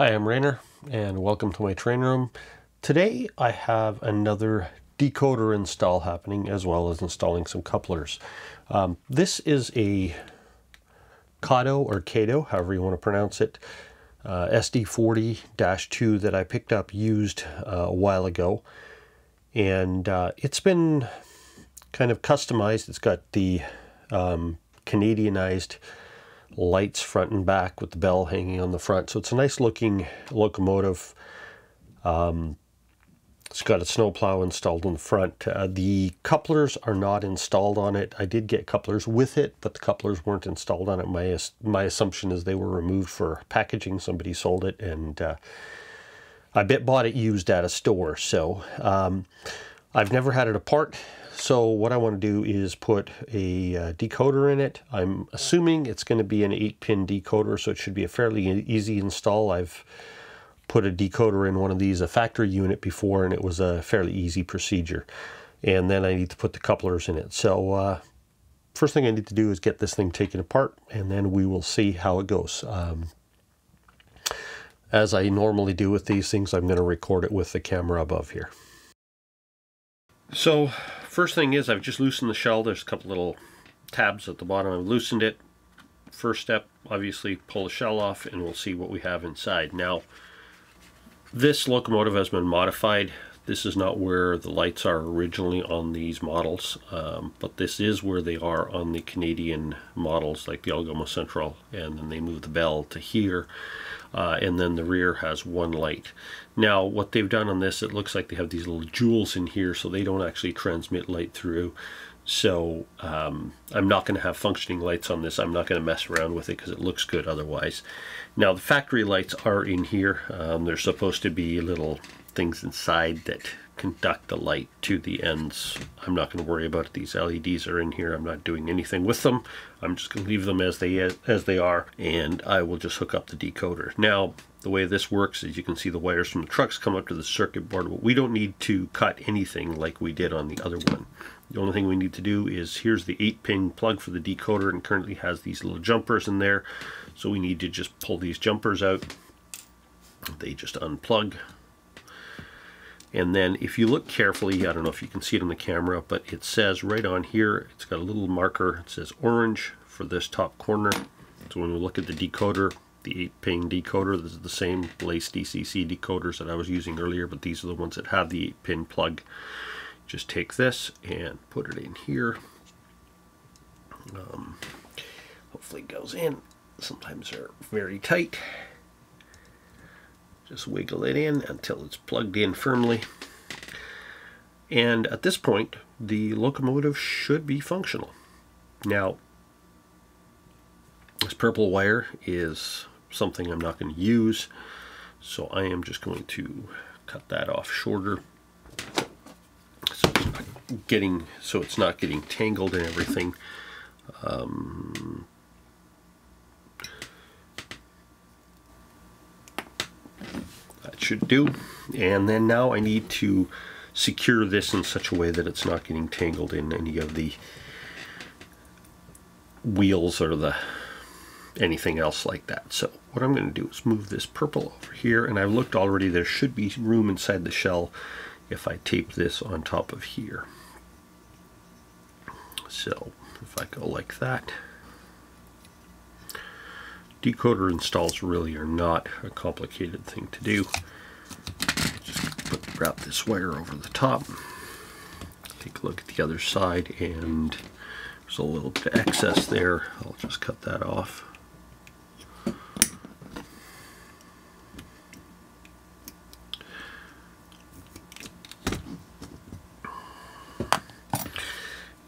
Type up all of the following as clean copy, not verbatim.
Hi, I'm Rainer and welcome to my training room. Today I have another decoder install happening as well as installing some couplers. This is a Kato or Kato, however you want to pronounce it, SD40-2 that I picked up used a while ago. And it's been kind of customized. It's got the Canadianized lights front and back with the bell hanging on the front, so it's a nice looking locomotive. It's got a snowplow installed in the front. The couplers are not installed on it. I did get couplers with it, but the couplers weren't installed on it. My assumption is they were removed for packaging. Somebody sold it, and I bought it used at a store. So I've never had it apart. So what I want to do is put a decoder in it. I'm assuming it's going to be an 8-pin decoder, so it should be a fairly easy install. I've put a decoder in one of these, a factory unit, before, and it was a fairly easy procedure. And then I need to put the couplers in it. So first thing I need to do is get this thing taken apart, and then we will see how it goes. As I normally do with these things, I'm going to record it with the camera above here. So first thing is, I've just loosened the shell. There's a couple little tabs at the bottom. I've loosened it. First step, obviously, pull the shell off and we'll see what we have inside. Now, this locomotive has been modified. This is not where the lights are originally on these models, but this is where they are on the Canadian models, like the Algoma Central, and then they move the bell to here. And then the rear has one light. Now what they've done on this, it looks like they have these little jewels in here, so they don't actually transmit light through. So I'm not going to have functioning lights on this. I'm not going to mess around with it because it looks good otherwise. Now the factory lights are in here. There's supposed to be little things inside that conduct the light to the ends. I'm not going to worry about it. These LEDs are in here. I'm not doing anything with them. I'm just going to leave them as they are, and I will just hook up the decoder. Now, the way this works is you can see the wires from the trucks come up to the circuit board, but we don't need to cut anything like we did on the other one. The only thing we need to do is, here's the 8-pin plug for the decoder, and currently has these little jumpers in there. So we need to just pull these jumpers out. They just unplug. And then if you look carefully, I don't know if you can see it on the camera, but it says right on here, it's got a little marker. It says orange for this top corner. So when we look at the decoder, the 8-pin decoder, this is the same lace DCC decoders that I was using earlier, but these are the ones that have the 8-pin plug. Just take this and put it in here. Hopefully it goes in. Sometimes they're very tight. Just wiggle it in until it's plugged in firmly. And at this point, the locomotive should be functional. Now, this purple wire is something I'm not going to use, so I am just going to cut that off shorter, so it's not getting tangled and everything. That should do. And then now I need to secure this in such a way that it's not getting tangled in any of the wheels or anything else like that. So what I'm going to do is move this purple over here, and I've looked already. There should be room inside the shell if I tape this on top of here. So if I go like that. Decoder installs really are not a complicated thing to do. Just wrap this wire over the top. Take a look at the other side, and there's a little bit of excess there. I'll just cut that off.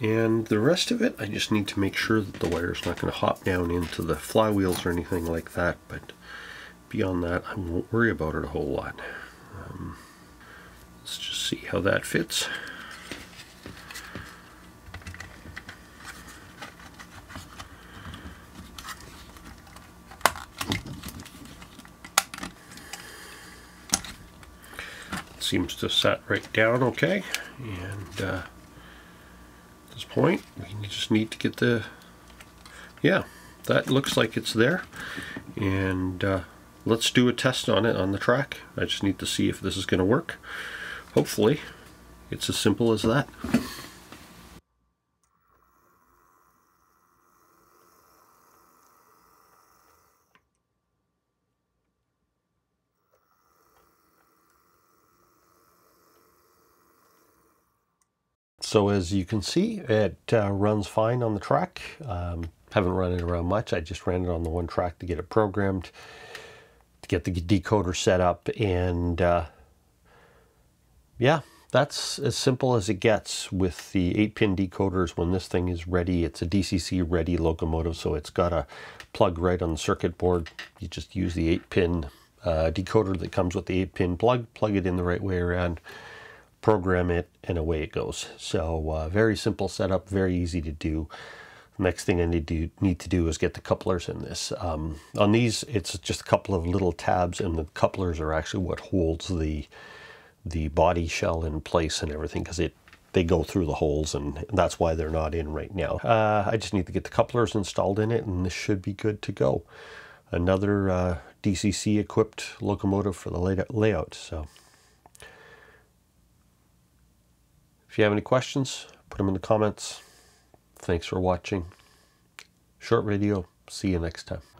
And the rest of it, I just need to make sure that the wire is not going to hop down into the flywheels or anything like that, but beyond that, I won't worry about it a whole lot. Let's just see how that fits. It seems to set right down okay, and this point we just need to get yeah, that looks like it's there, and let's do a test on it on the track. I just need to see if this is going to work. Hopefully, it's as simple as that. So as you can see, it runs fine on the track. Haven't run it around much. I just ran it on the one track to get it programmed, to get the decoder set up, and yeah, that's as simple as it gets with the 8-pin decoders. When this thing is ready, it's a DCC Ready locomotive, so it's got a plug right on the circuit board. You just use the 8-pin decoder that comes with the 8-pin plug it in the right way around, program it, and away it goes. So very simple setup, very easy to do. Next thing I need to do is get the couplers in this. On these, it's just a couple of little tabs, and the couplers are actually what holds the body shell in place and everything, because they go through the holes, and that's why they're not in right now. I just need to get the couplers installed in it, and this should be good to go. Another DCC equipped locomotive for the layout. So if you have any questions, put them in the comments. Thanks for watching. Short video. See you next time.